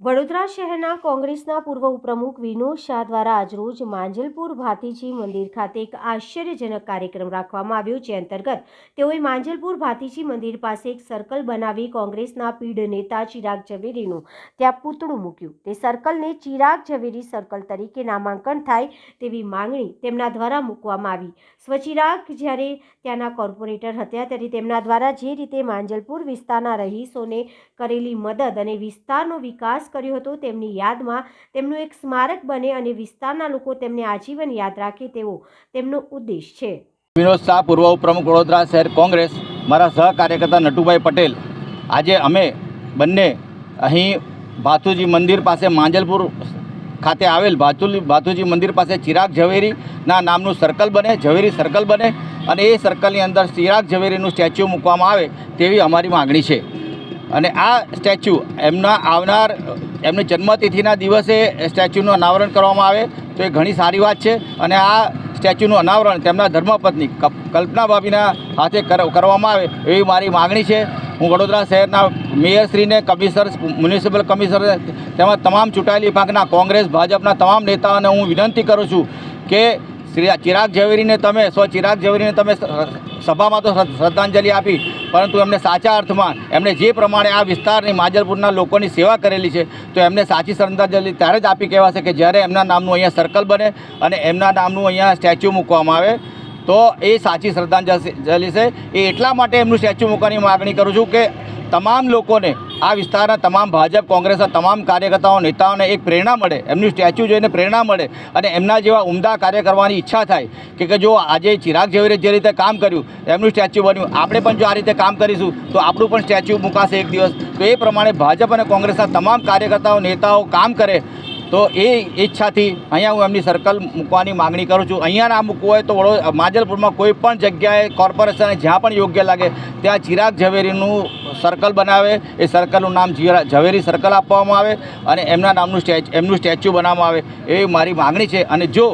વડોદરા શહેરના કોંગ્રેસના પૂર્વ ઉપપ્રમુખ વિનોદ શાહ દ્વારા આજરોજ માંજલપુર ભાતીજી મંદિર ખાતે એક આશ્ચર્યજનક કાર્યક્રમ રાખવામાં આવ્યો, જે અંતર્ગત તેઓએ માંજલપુર ભાતીજી મંદિર પાસે એક સર્કલ બનાવી કોંગ્રેસના પીઢ નેતા ચિરાગ ઝવેરીનું ત્યાં પૂતળું મૂક્યું। તે સર્કલને ચિરાગ ઝવેરી સર્કલ તરીકે નામાંકન થાય તેવી માંગણી તેમના દ્વારા મૂકવામાં આવી। સ્વચિરાગ જ્યારે ત્યાંના કોર્પોરેટર હતા ત્યારે તેમના દ્વારા જે રીતે માંજલપુર વિસ્તારના રહીશોને કરેલી મદદ અને વિસ્તારનો વિકાસ કર્યો હતો, તેમની યાદમાં તેમનું એક સ્મારક બને અને વિસ્તારના લોકો તેમને આજીવન યાદ રાખે તેવો તેમનો ઉદ્દેશ છે। વિનોદ શાહ, પૂર્વ ઉપપ્રમુખ, વડોદરા શહેર કોંગ્રેસ, મારા સહકાર્યકર્તા નટુભાઈ પટેલ, આજે અમે બંને અહીં ભાથુજી મંદિર પાસે માંજલપુર ખાતે આવેલ ભાથુજી મંદિર પાસે ચિરાગ ઝવેરીના નામનું સર્કલ બને, ઝવેરી સર્કલ બને અને એ સર્કલની અંદર ચિરાગ ઝવેરીનું સ્ટેચ્યુ મૂકવામાં આવે તેવી અમારી માગણી છે। અને આ સ્ટેચ્યુ એમની જન્મતિથિના દિવસે સ્ટેચ્યુનું અનાવરણ કરવામાં આવે તો એ ઘણી સારી વાત છે। અને આ સ્ટેચ્યુનું અનાવરણ તેમના ધર્મપત્ની કલ્પના ભાભીના હાથે કરવામાં આવે એવી મારી માગણી છે। હું વડોદરા શહેરના મેયરશ્રીને, કમિશનર, મ્યુનિસિપલ કમિશનર તેમજ તમામ ચૂંટાયેલી વિભાગના કોંગ્રેસ, ભાજપના તમામ નેતાઓને હું વિનંતી કરું છું કે ચિરાગ ઝવેરીને તમે સભામાં તો શ્રદ્ધાંજલિ આપી, પરંતુ એમને સાચા અર્થમાં એમને જે પ્રમાણે આ વિસ્તારની માંજલપુરના લોકોની સેવા કરેલી છે તો એમને સાચી શ્રદ્ધાંજલિ ત્યારે જ આપી કહેવાશે કે જ્યારે એમના નામનું અહીંયા સર્કલ બને અને એમના નામનું અહીંયા સ્ટેચ્યુ મૂકવામાં આવે તો એ સાચી શ્રદ્ધાંજલિ છે। એ એટલા માટે એમનું સ્ટેચ્યુ મૂકવાની માગણી કરું છું કે તમામ લોકોને, આ વિસ્તારના તમામ ભાજપ, કોંગ્રેસના તમામ કાર્યકર્તાઓ, નેતાઓને એક પ્રેરણા મળે, એમનું સ્ટેચ્યુ જોઈને પ્રેરણા મળે અને એમના જેવા ઉમદા કાર્ય કરવાની ઈચ્છા થાય કે જો આજે ચિરાગ ઝવેરીએ જે રીતે કામ કર્યું, એમનું સ્ટેચ્યુ બન્યું, આપણે પણ જો આ રીતે કામ કરીશું તો આપણું પણ સ્ટેચ્યુ મૂકાશે એક દિવસ। તો એ પ્રમાણે ભાજપ અને કોંગ્રેસના તમામ કાર્યકર્તાઓ, નેતાઓ કામ કરે તો એ ઈચ્છાથી અહીંયા હું એમની સર્કલ મૂકવાની માગણી કરું છું। અહીંયા ના મૂકવું હોય તો માંજલપુરમાં કોઈ પણ જગ્યાએ કોર્પોરેશને જ્યાં પણ યોગ્ય લાગે ત્યાં ચિરાગ ઝવેરીનું સર્કલ બનાવે, એ સર્કલનું નામ ઝવેરી સર્કલ આપવામાં આવે અને એમના નામનું એમનું સ્ટેચ્યુ બનાવવામાં આવે એવી મારી માગણી છે। અને જો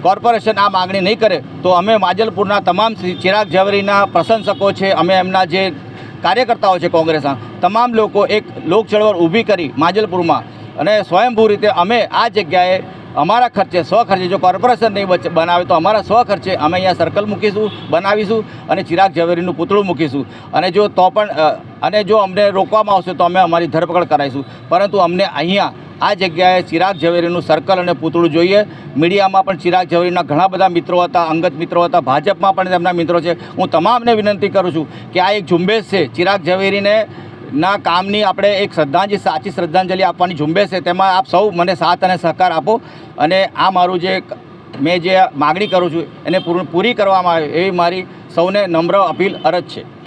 કોર્પોરેશન આ માગણી નહીં કરે તો અમે માંજલપુરના તમામ ચિરાગ ઝવેરીના પ્રશંસકો છે, અમે એમના જે કાર્યકર્તાઓ છે કોંગ્રેસના તમામ લોકો એક લોક ચળવળ ઊભી કરી માંજલપુરમાં અને સ્વયંભૂ રીતે અમે આ જગ્યાએ અમારા ખર્ચે, સ્વખર્ચે, જો કોર્પોરેશન નહીં બનાવે તો અમારા સ્વખર્ચે અમે અહીંયા સર્કલ મૂકીશું, બનાવીશું અને ચિરાગ ઝવેરીનું પૂતળું મૂકીશું। અને જો અમને રોકવામાં આવશે તો અમે અમારી ધરપકડ કરાવીશું, પરંતુ અમને અહીંયા આ જગ્યાએ ચિરાગ ઝવેરીનું સર્કલ અને પૂતળું જોઈએ। મીડિયામાં પણ ચિરાગ ઝવેરીના ઘણા બધા મિત્રો હતા, અંગત મિત્રો હતા, ભાજપમાં પણ તેમના મિત્રો છે। હું તમામને વિનંતી કરું છું કે આ એક ઝુંબેશ છે, ચિરાગ ઝવેરીને ના કામની આપણે એક સાચી શ્રદ્ધાંજલિ આપવાની ઝુંબેશ છે, તેમાં આપ સૌ મને સાથ અને સહકાર આપો અને આ મારું મેં જે માગણી કરું છું એને પૂરી કરવામાં આવે એવી મારી સૌને નમ્ર અપીલ, અરજ છે।